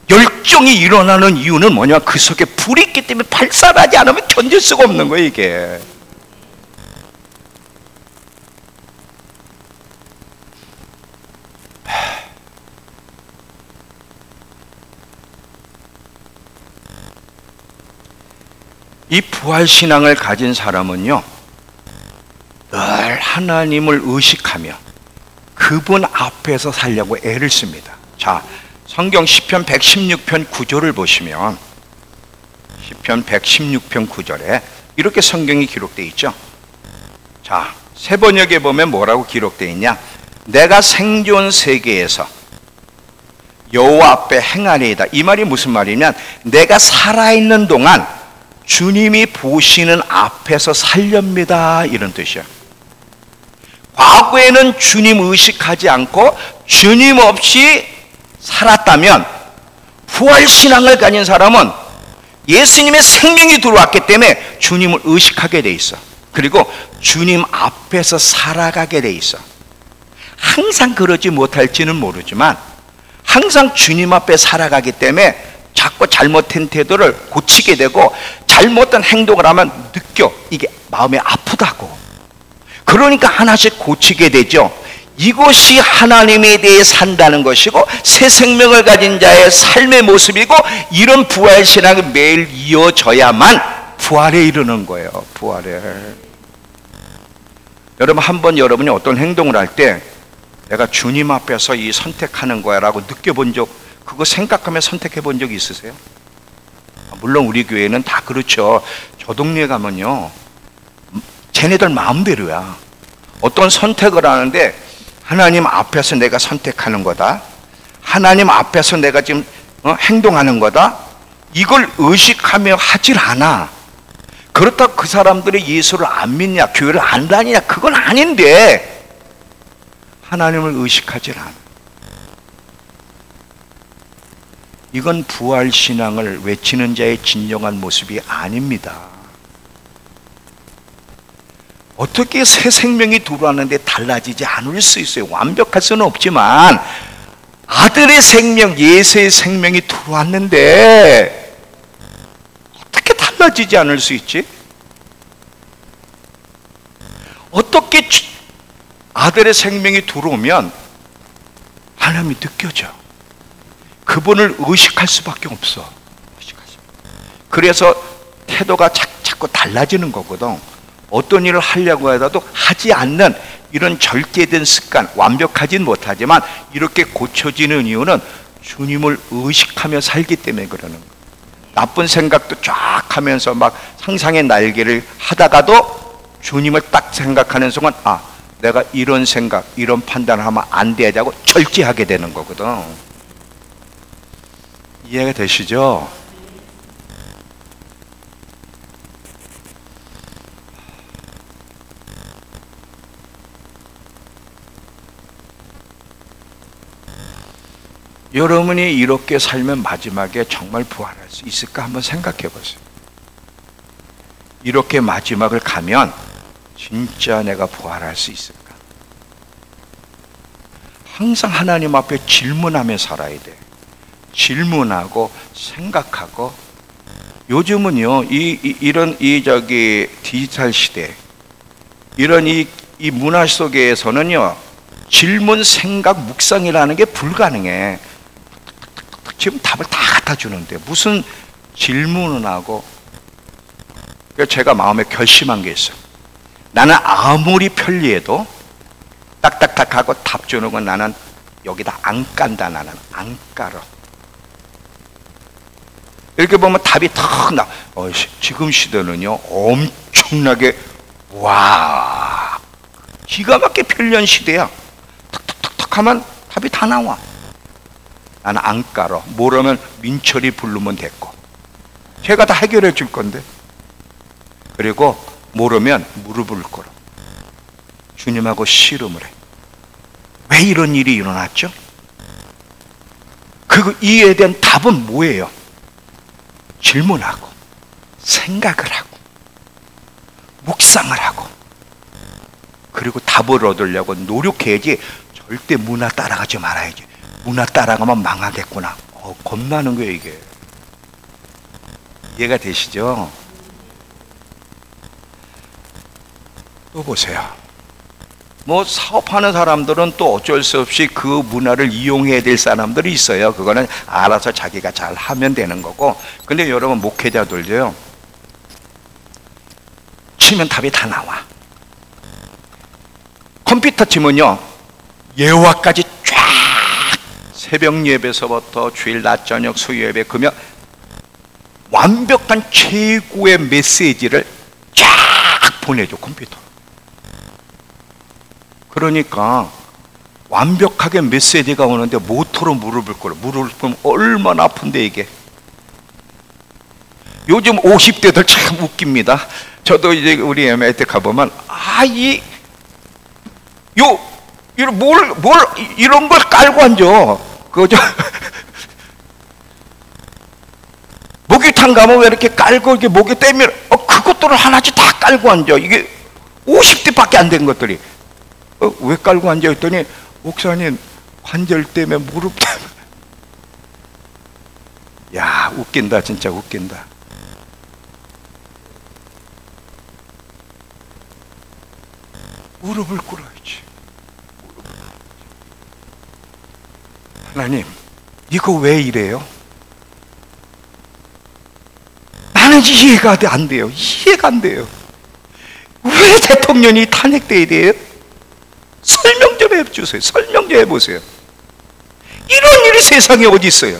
열정이 일어나는 이유는 뭐냐? 그 속에 불이 있기 때문에 발산하지 않으면 견딜 수가 없는 거예요, 이게. 이 부활신앙을 가진 사람은요, 늘 하나님을 의식하며 그분 앞에서 살려고 애를 씁니다. 자, 성경 시편 116편 9절을 보시면, 시편 116편 9절에 이렇게 성경이 기록되어 있죠. 자, 세번역에 보면 뭐라고 기록되어 있냐? 내가 생존 세계에서 여호와 앞에 행하리이다. 이 말이 무슨 말이냐면, 내가 살아있는 동안 주님이 보시는 앞에서 살렵니다, 이런 뜻이야. 과거에는 주님 의식하지 않고 주님 없이 살았다면, 부활신앙을 가진 사람은 예수님의 생명이 들어왔기 때문에 주님을 의식하게 돼 있어. 그리고 주님 앞에서 살아가게 돼 있어. 항상 그러지 못할지는 모르지만 항상 주님 앞에 살아가기 때문에 자꾸 잘못된 태도를 고치게 되고, 잘못된 행동을 하면 느껴, 이게 마음이 아프다고. 그러니까 하나씩 고치게 되죠. 이것이 하나님에 대해 산다는 것이고, 새 생명을 가진 자의 삶의 모습이고, 이런 부활신앙이 매일 이어져야만 부활에 이르는 거예요. 부활에. 여러분, 한번 여러분이 어떤 행동을 할 때 내가 주님 앞에서 이 선택하는 거야 라고 느껴본 적, 그거 생각하며 선택해 본 적 있으세요? 물론 우리 교회는 다 그렇죠. 저 동네에 가면요, 쟤네들 마음대로야. 어떤 선택을 하는데, 하나님 앞에서 내가 선택하는 거다, 하나님 앞에서 내가 지금 행동하는 거다, 이걸 의식하며 하질 않아. 그렇다고 그 사람들이 예수를 안 믿냐, 교회를 안 다니냐, 그건 아닌데 하나님을 의식하질 않아. 이건 부활신앙을 외치는 자의 진정한 모습이 아닙니다. 어떻게 새 생명이 들어왔는데 달라지지 않을 수 있어요? 완벽할 수는 없지만 아들의 생명, 예수의 생명이 들어왔는데 어떻게 달라지지 않을 수 있지? 어떻게 아들의 생명이 들어오면 하나님이 느껴져. 그분을 의식할 수밖에 없어. 그래서 태도가 착착 자꾸 달라지는 거거든. 어떤 일을 하려고 해도 하지 않는 이런 절제된 습관, 완벽하진 못하지만 이렇게 고쳐지는 이유는 주님을 의식하며 살기 때문에 그러는 거예요. 나쁜 생각도 쫙 하면서 막 상상의 날개를 하다가도 주님을 딱 생각하는 순간, 아, 내가 이런 생각, 이런 판단을 하면 안 되자고 절제하게 되는 거거든. 이해가 되시죠? 여러분이 이렇게 살면 마지막에 정말 부활할 수 있을까 한번 생각해 보세요. 이렇게 마지막을 가면 진짜 내가 부활할 수 있을까? 항상 하나님 앞에 질문하며 살아야 돼. 질문하고 생각하고. 요즘은요, 이런 디지털 시대, 이런 이 문화 속에서는요, 질문, 생각, 묵상이라는 게 불가능해. 지금 답을 다 갖다 주는데 무슨 질문을 하고. 그래서 제가 마음에 결심한 게 있어요. 나는 아무리 편리해도 딱딱딱하고 답 주는 건 나는 여기다 안 깐다. 나는 안 깔어. 이렇게 보면 답이 탁 나. 지금 시대는요 엄청나게 와 기가 막히게 편리한 시대야. 탁탁탁탁 하면 답이 다 나와. 나는 안 깔어. 모르면 민철이 부르면 됐고 제가 다 해결해 줄 건데. 그리고 모르면 무릎을 꿇어 주님하고 씨름을 해. 왜 이런 일이 일어났죠? 이에 대한 답은 뭐예요? 질문하고 생각을 하고 묵상을 하고 그리고 답을 얻으려고 노력해야지. 절대 문화 따라가지 말아야지. 문화 따라가면 망하겠구나. 겁나는 거예요 이게. 이해가 되시죠? 또 보세요. 뭐 사업하는 사람들은 또 어쩔 수 없이 그 문화를 이용해야 될 사람들이 있어요. 그거는 알아서 자기가 잘 하면 되는 거고. 근데 여러분 목회자들도요, 치면 답이 다 나와. 컴퓨터 치면요 예화까지 쫙, 새벽 예배서부터 주일 낮 저녁 수요 예배, 금요 완벽한 최고의 메시지를 쫙 보내줘 컴퓨터. 그러니까 완벽하게 메시지가 오는데 모터로 무릎을 꿇어. 무릎을 꿇으면 얼마나 아픈데 이게. 요즘 50대들 참 웃깁니다. 저도 이제 우리 MA 때 가보면 이런 걸 깔고 앉아. 그죠? 목욕탕 가면 왜 이렇게 깔고 이렇게 목에 떼면 그것들을 하나씩 다 깔고 앉아. 이게 50대밖에 안 된 것들이. 왜 깔고 앉아 했더니 목사님 관절 때문에 무릎 때문에. 야 웃긴다. 진짜 웃긴다. 무릎을 꿇어야지. 하나님 이거 왜 이래요? 나는 이해가 안 돼요. 이해가 안 돼요. 왜 대통령이 탄핵돼야 돼요? 설명 좀 해주세요. 설명 좀 해보세요. 이런 일이 세상에 어디 있어요?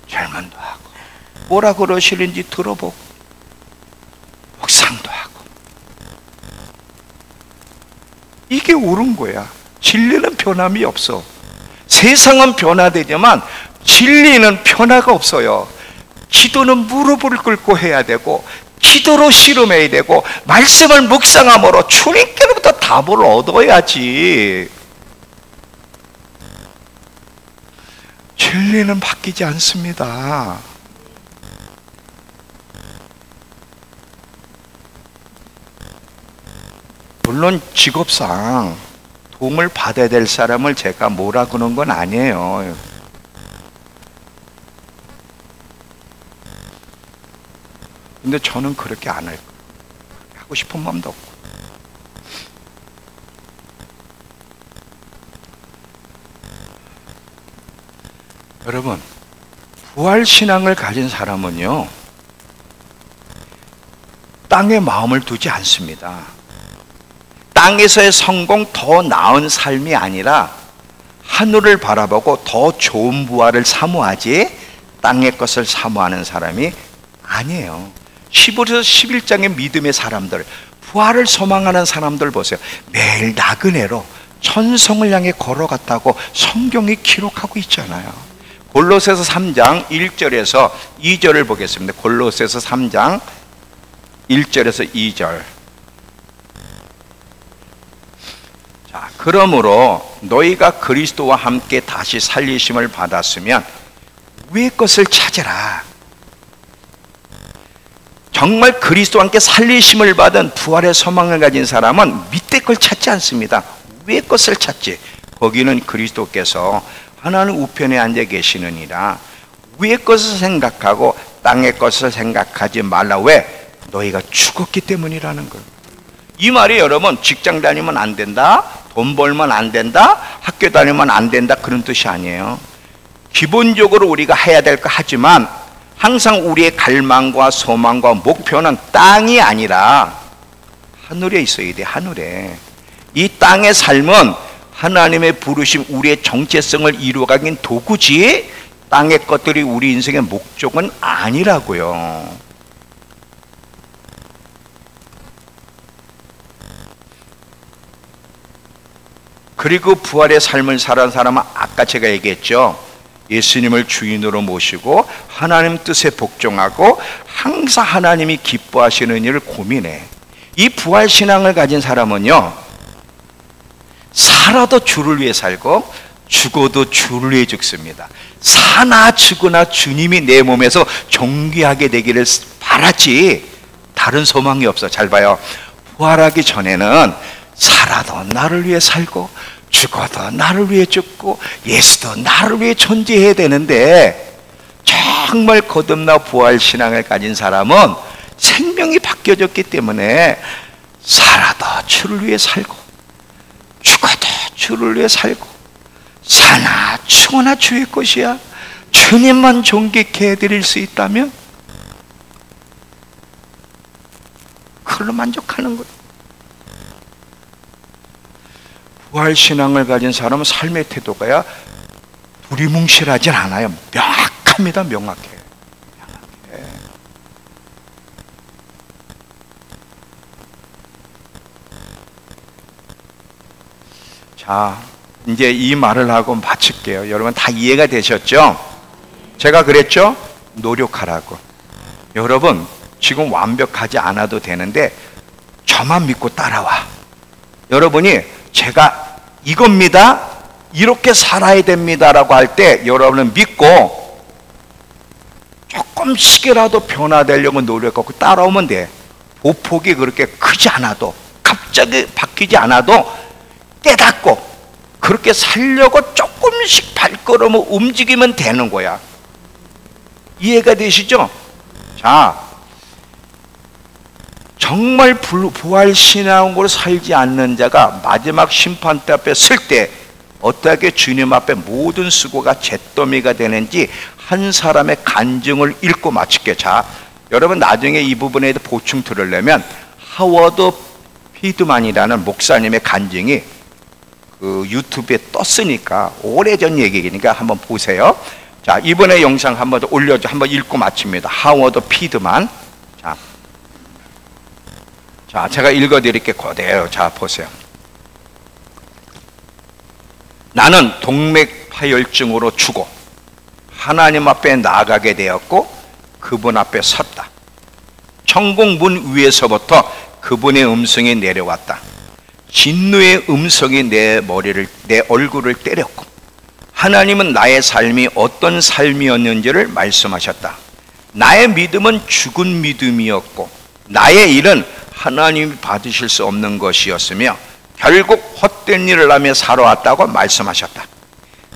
질문도 하고 뭐라 그러시는지 들어보고 묵상도 하고. 이게 옳은 거야. 진리는 변함이 없어. 세상은 변화되지만 진리는 변화가 없어요. 기도는 무릎을 꿇고 해야 되고 기도로 씨름해야 되고 말씀을 묵상함으로 주님께로부터 답을 얻어야지. 진리는 바뀌지 않습니다. 물론 직업상 도움을 받아야 될 사람을 제가 뭐라 그러는 건 아니에요. 근데 저는 그렇게 안 할 거예요. 하고 싶은 마음도 없고. 여러분, 부활신앙을 가진 사람은요 땅에 마음을 두지 않습니다. 땅에서의 성공, 더 나은 삶이 아니라 하늘을 바라보고 더 좋은 부활을 사모하지 땅의 것을 사모하는 사람이 아니에요. 10에서 11장의 믿음의 사람들, 부활을 소망하는 사람들 보세요. 매일 나그네로 천성을 향해 걸어갔다고 성경이 기록하고 있잖아요. 골로새서 3장 1절에서 2절을 보겠습니다. 골로새서 3장 1절에서 2절. 자, 그러므로 너희가 그리스도와 함께 다시 살리심을 받았으면 위의 것을 찾으라. 정말 그리스도와 함께 살리심을 받은 부활의 소망을 가진 사람은 밑에 걸 찾지 않습니다. 위의 것을 찾지. 거기는 그리스도께서 하나님 우편에 앉아 계시느니라. 위의 것을 생각하고 땅의 것을 생각하지 말라. 왜? 너희가 죽었기 때문이라는 거예요. 이 말이 여러분 직장 다니면 안 된다, 돈 벌면 안 된다, 학교 다니면 안 된다, 그런 뜻이 아니에요. 기본적으로 우리가 해야 될 거 하지만 항상 우리의 갈망과 소망과 목표는 땅이 아니라 하늘에 있어야 돼. 하늘에. 이 땅의 삶은 하나님의 부르심, 우리의 정체성을 이루어가긴 도구지 땅의 것들이 우리 인생의 목적은 아니라고요. 그리고 부활의 삶을 살아온 사람은 아까 제가 얘기했죠. 예수님을 주인으로 모시고 하나님 뜻에 복종하고 항상 하나님이 기뻐하시는 일을 고민해. 이 부활 신앙을 가진 사람은요, 살아도 주를 위해 살고 죽어도 주를 위해 죽습니다. 사나 죽으나 주님이 내 몸에서 존귀하게 되기를 바라지 다른 소망이 없어. 잘 봐요. 부활하기 전에는 살아도 나를 위해 살고 죽어도 나를 위해 죽고 예수도 나를 위해 존재해야 되는데, 정말 거듭나 부활 신앙을 가진 사람은 생명이 바뀌어졌기 때문에 살아도 주를 위해 살고 죽어도 주를 위해 살고 사나 죽으나 주의 것이야. 주님만 존귀케 해드릴 수 있다면 그걸로 만족하는 거예요. 부활신앙을 가진 사람은 삶의 태도가야 두리뭉실하진 않아요. 명확합니다. 명확해요. 자, 이제 이 말을 하고 마칠게요. 여러분 다 이해가 되셨죠? 제가 그랬죠? 노력하라고. 여러분 지금 완벽하지 않아도 되는데 저만 믿고 따라와. 여러분이 제가 이겁니다, 이렇게 살아야 됩니다라고 할 때 여러분은 믿고 조금씩이라도 변화되려고 노력하고 따라오면 돼. 보폭이 그렇게 크지 않아도, 갑자기 바뀌지 않아도 깨닫고 그렇게 살려고 조금씩 발걸음을 움직이면 되는 거야. 이해가 되시죠? 자, 정말 부활신앙으로 살지 않는 자가 마지막 심판대 앞에 설 때 어떻게 주님 앞에 모든 수고가 잿더미가 되는지 한 사람의 간증을 읽고 마칠게요. 자, 여러분 나중에 이 부분에 대해 보충 들으려면 하워드 피드만이라는 목사님의 간증이 그 유튜브에 떴으니까, 오래전 얘기니까 한번 보세요. 자, 이번에 영상 한번 더 올려줘. 한번 읽고 마칩니다. 하워드 피드만. 자, 제가 읽어드릴게 그대로. 자, 보세요. 나는 동맥파열증으로 죽어 하나님 앞에 나아가게 되었고 그분 앞에 섰다. 천국문 위에서부터 그분의 음성이 내려왔다. 진노의 음성이 내 얼굴을 때렸고 하나님은 나의 삶이 어떤 삶이었는지를 말씀하셨다. 나의 믿음은 죽은 믿음이었고 나의 일은 하나님이 받으실 수 없는 것이었으며 결국 헛된 일을 하며 살아왔다고 말씀하셨다.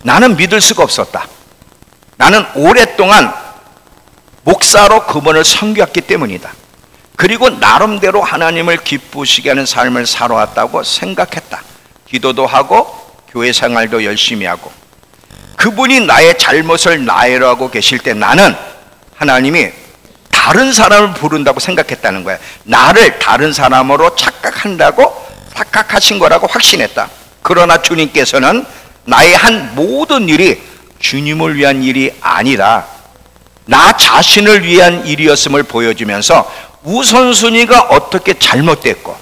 나는 믿을 수가 없었다. 나는 오랫동안 목사로 그분을 섬겼기 때문이다. 그리고 나름대로 하나님을 기쁘시게 하는 삶을 살아왔다고 생각했다. 기도도 하고 교회 생활도 열심히 하고 그분이 나의 잘못을 나열하고 계실 때 나는 하나님이 다른 사람을 부른다고 생각했다는 거야. 나를 다른 사람으로 착각하신 거라고 확신했다. 그러나 주님께서는 나의 한 모든 일이 주님을 위한 일이 아니라 나 자신을 위한 일이었음을 보여주면서 우선순위가 어떻게 잘못됐고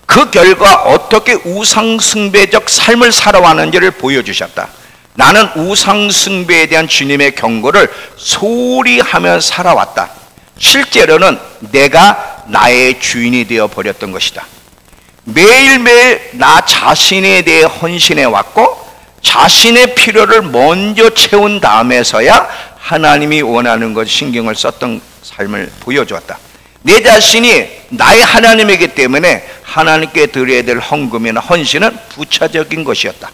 그 결과 어떻게 우상숭배적 삶을 살아왔는지를 보여주셨다. 나는 우상숭배에 대한 주님의 경고를 소홀히 하며 살아왔다. 실제로는 내가 나의 주인이 되어 버렸던 것이다. 매일매일 나 자신에 대해 헌신해 왔고 자신의 필요를 먼저 채운 다음에서야 하나님이 원하는 것 신경을 썼던 삶을 보여주었다. 내 자신이 나의 하나님이기 때문에 하나님께 드려야 될 헌금이나 헌신은 부차적인 것이었다.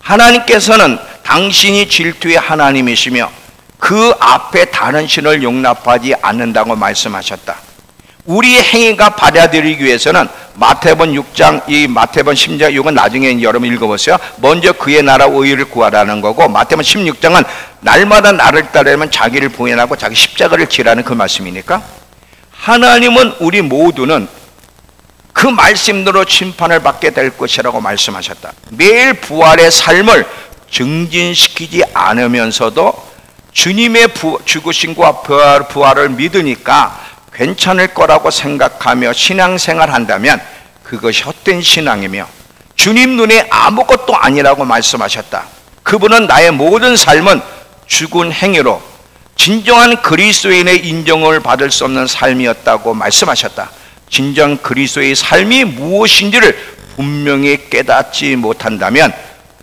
하나님께서는 당신이 질투의 하나님이시며 그 앞에 다른 신을 용납하지 않는다고 말씀하셨다. 우리의 행위가 받아들이기 위해서는 마태복음 6장, 이 마태복음 10장, 이건 나중에 여러분 읽어보세요. 먼저 그의 나라 의를 구하라는 거고, 마태복음 16장은 날마다 나를 따르면 자기를 부인하고 자기 십자가를 지라는 그 말씀이니까 하나님은 우리 모두는 그 말씀대로 심판을 받게 될 것이라고 말씀하셨다. 매일 부활의 삶을 증진시키지 않으면서도 주님의 죽으심과 부활을 믿으니까 괜찮을 거라고 생각하며 신앙생활 한다면 그것이 헛된 신앙이며 주님 눈에 아무것도 아니라고 말씀하셨다. 그분은 나의 모든 삶은 죽은 행위로 진정한 그리스도인의 인정을 받을 수 없는 삶이었다고 말씀하셨다. 진정 그리스도의 삶이 무엇인지를 분명히 깨닫지 못한다면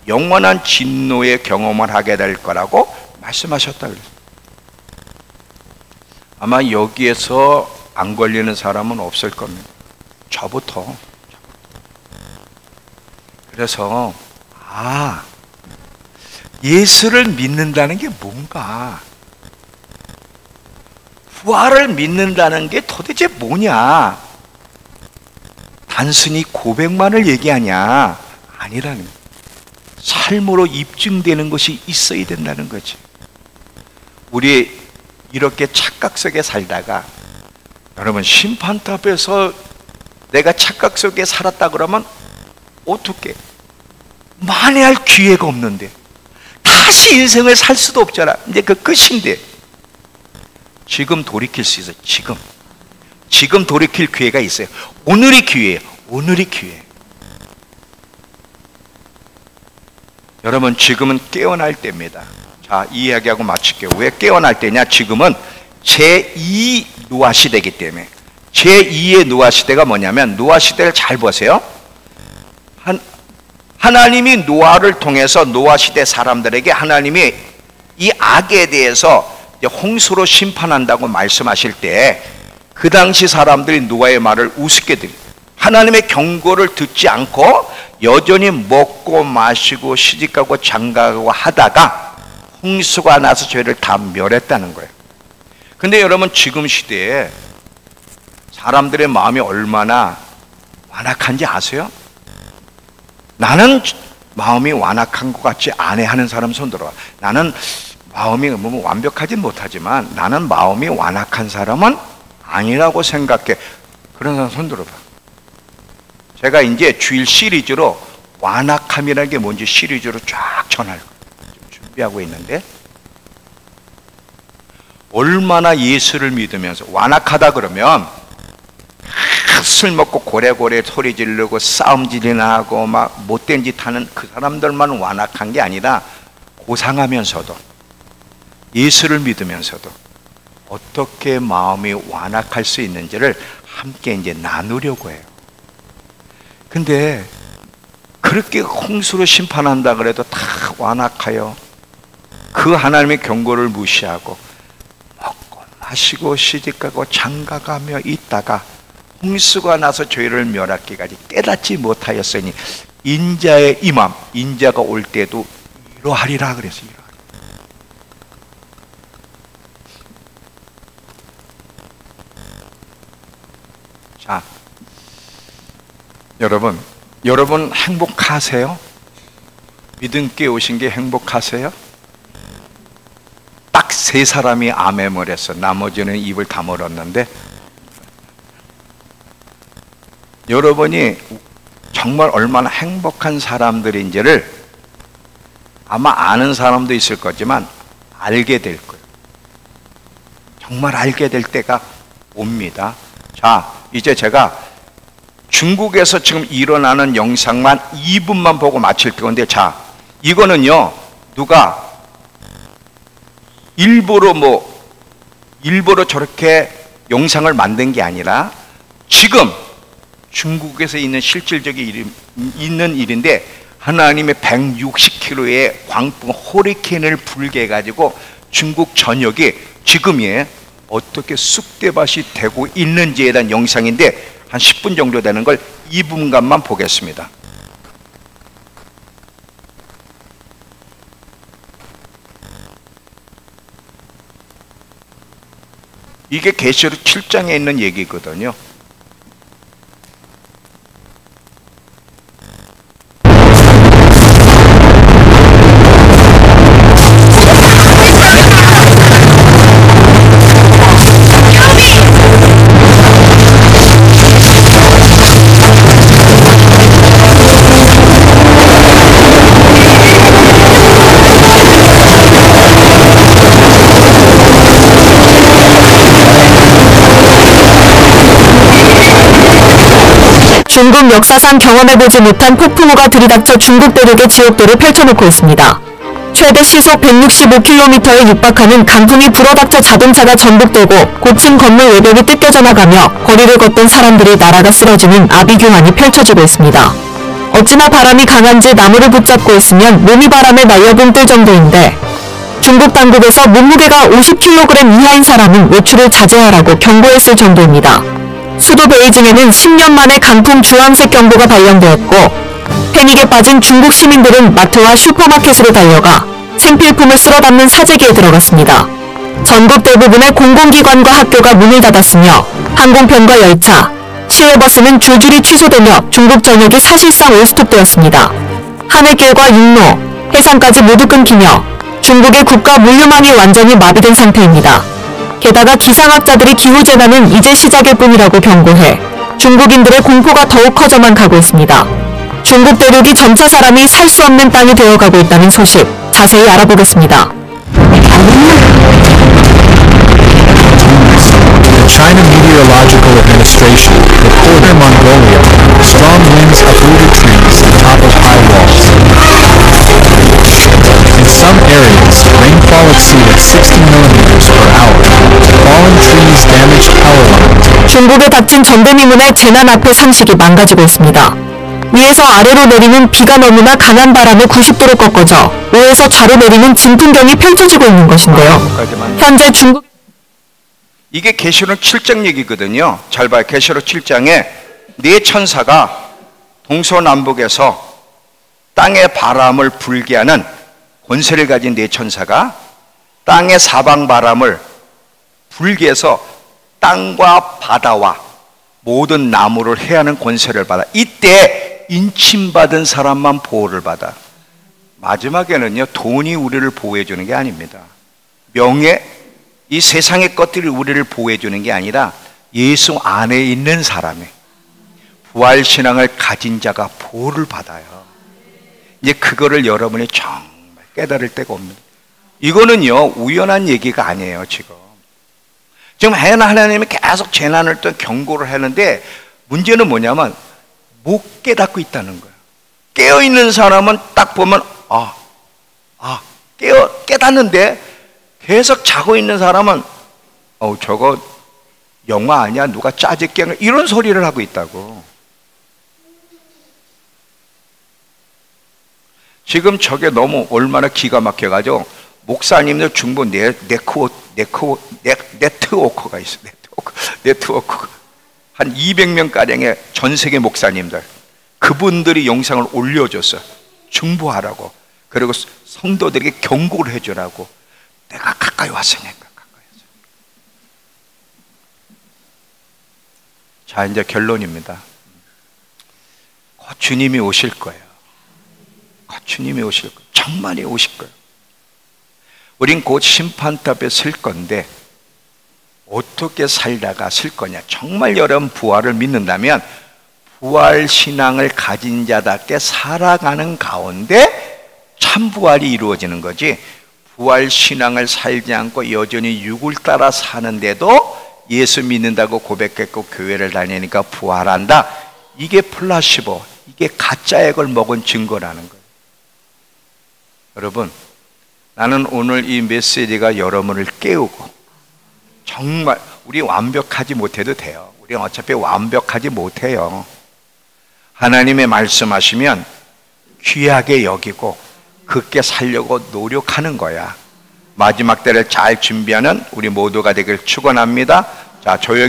영원한 진노의 경험을 하게 될 거라고 말씀하셨다. 아마 여기에서 안 걸리는 사람은 없을 겁니다. 저부터. 그래서 예수를 믿는다는 게 뭔가, 부활을 믿는다는 게 도대체 뭐냐, 단순히 고백만을 얘기하냐, 아니라는 거예요. 삶으로 입증되는 것이 있어야 된다는 거지. 우리 이렇게 착각 속에 살다가 여러분 심판탑에서 내가 착각 속에 살았다 그러면 어떻게 만회할 기회가 없는데 다시 인생을 살 수도 없잖아. 이제 그 끝인데 지금 돌이킬 수 있어요. 지금 돌이킬 기회가 있어요. 오늘이 기회예요. 오늘이 기회. 여러분 지금은 깨어날 때입니다. 자, 이 이야기하고 마칠게요. 왜 깨어날 때냐? 지금은 제2 노아 시대이기 때문에. 제2의 노아 시대가 뭐냐면, 노아 시대를 잘 보세요. 하나님이 노아를 통해서 노아 시대 사람들에게 하나님이 이 악에 대해서 홍수로 심판한다고 말씀하실 때 그 당시 사람들이 노아의 말을 우습게 들어요. 하나님의 경고를 듣지 않고 여전히 먹고 마시고 시집가고 장가가고 하다가 홍수가 나서 죄를 다 멸했다는 거예요. 근데 여러분 지금 시대에 사람들의 마음이 얼마나 완악한지 아세요? 나는 마음이 완악한 것 같지 않아 하는 사람 손 들어와. 나는 마음이 뭐 완벽하진 못하지만 나는 마음이 완악한 사람은 아니라고 생각해. 그런 사람 손 들어봐. 제가 이제 주일 시리즈로 완악함이라는 게 뭔지 시리즈로 쫙 전할 준비하고 있는데, 얼마나 예수를 믿으면서 완악하다 그러면 술 먹고 고래고래 소리 지르고 싸움질이나 하고 막 못된 짓 하는 그 사람들만 완악한 게 아니라 고상하면서도 예수를 믿으면서도 어떻게 마음이 완악할 수 있는지를 함께 이제 나누려고 해요. 근데 그렇게 홍수로 심판한다 그래도 다 완악하여 그 하나님의 경고를 무시하고 먹고 마시고 시집가고 장가가며 있다가 홍수가 나서 죄를 멸하기까지 깨닫지 못하였으니 인자의 임함, 인자가 올 때도 이러하리라 그랬어요. 자, 여러분 행복하세요? 믿음께 오신 게 행복하세요? 딱 세 사람이 아멘을 했어. 나머지는 입을 다물었는데, 여러분이 정말 얼마나 행복한 사람들인지를 아마 아는 사람도 있을 거지만 알게 될 거예요. 정말 알게 될 때가 옵니다. 자, 이제 제가 중국에서 지금 일어나는 영상만 2분만 보고 마칠 건데, 자, 이거는요, 누가 일부러 저렇게 영상을 만든 게 아니라 지금 중국에서 있는 실질적인 있는 일인데, 하나님의 160km의 광풍 호리케인을 불게 해가지고 중국 전역이 지금이 어떻게 쑥대밭이 되고 있는지에 대한 영상인데, 한 10분 정도 되는 걸 2분간만 보겠습니다. 이게 계시록 7장에 있는 얘기거든요. 중국 역사상 경험해보지 못한 폭풍우가 들이닥쳐 중국 대륙의 지옥도를 펼쳐놓고 있습니다. 최대 시속 165km에 육박하는 강풍이 불어닥쳐 자동차가 전복되고 고층 건물 외벽이 뜯겨져 나가며 거리를 걷던 사람들이 날아가 쓰러지는 아비규환이 펼쳐지고 있습니다. 어찌나 바람이 강한지 나무를 붙잡고 있으면 몸이 바람에 날려 붕 뜰 정도인데, 중국 당국에서 몸무게가 50kg 이하인 사람은 외출을 자제하라고 경고했을 정도입니다. 수도 베이징에는 10년 만에 강풍 주황색 경보가 발령되었고, 패닉에 빠진 중국 시민들은 마트와 슈퍼마켓으로 달려가 생필품을 쓸어 담는 사재기에 들어갔습니다. 전국 대부분의 공공기관과 학교가 문을 닫았으며 항공편과 열차, 시외버스는 줄줄이 취소되며 중국 전역이 사실상 올스톱되었습니다. 하늘길과 육로, 해상까지 모두 끊기며 중국의 국가 물류망이 완전히 마비된 상태입니다. 게다가 기상학자들이 기후재난은 이제 시작일 뿐이라고 경고해 중국인들의 공포가 더욱 커져만 가고 있습니다. 중국 대륙이 점차 사람이 살 수 없는 땅이 되어가고 있다는 소식, 자세히 알아보겠습니다. China Meteorological Administration reported in Mongolia, strong winds uprooted trees on top of high walls. In some areas, rainfall exceeded 60 millimeters per hour. Fallen trees damaged power lines. 중국에 닥친 전대미문의 재난 앞에 상식이 망가지고 있습니다. 위에서 아래로 내리는 비가 너무나 강한 바람에 90도로 꺾어져 우에서 좌로 내리는 진풍경이 펼쳐지고 있는 것인데요. 현재 중국 이게 계시록 7장 얘기거든요. 잘 봐요. 계시록 7장에 네 천사가 동서남북에서 땅의 바람을 불게 하는 권세를 가진 네 천사가 땅의 사방 바람을 불게 해서 땅과 바다와 모든 나무를 해하는 권세를 받아. 이때 인침받은 사람만 보호를 받아. 마지막에는요, 돈이 우리를 보호해 주는 게 아닙니다. 명예, 이 세상의 것들이 우리를 보호해 주는 게 아니라 예수 안에 있는 사람이, 부활신앙을 가진 자가 보호를 받아요. 이제 그거를 여러분이 정말 깨달을 때가 옵니다. 이거는요, 우연한 얘기가 아니에요. 지금 하나님이 계속 재난을 또 경고를 하는데, 문제는 뭐냐면 못 깨닫고 있다는 거예요. 깨어있는 사람은 딱 보면 깨닫는데, 계속 자고 있는 사람은 저거 영화 아니야? 누가 짜증 깨는 이런 소리를 하고 있다고. 지금 저게 너무 얼마나 기가 막혀가지고 목사님들 중보 네트워크가 있어. 네트워크 한 200명가량의 전 세계 목사님들, 그분들이 영상을 올려줬어. 중보하라고. 그리고 성도들에게 경고를 해주라고. 내가 가까이 왔으니까. 자, 이제 결론입니다. 곧 주님이 오실 거예요. 곧 주님이 오실 거예요. 정말이 오실 거예요. 우린 곧 심판탑에 설 건데 어떻게 살다가 설 거냐. 정말 여러분 부활을 믿는다면 부활 신앙을 가진 자답게 살아가는 가운데 참 부활이 이루어지는 거지. 부활 신앙을 살지 않고 여전히 육을 따라 사는데도 예수 믿는다고 고백했고 교회를 다니니까 부활한다. 이게 플라시보, 이게 가짜액을 먹은 증거라는 거예요. 여러분, 나는 오늘 이 메시지가 여러분을 깨우고, 정말 우리 완벽하지 못해도 돼요. 우리 어차피 완벽하지 못해요. 하나님의 말씀하시면 귀하게 여기고 그렇게 살려고 노력하는 거야. 마지막 때를 잘 준비하는 우리 모두가 되길 축원합니다. 자, 조용히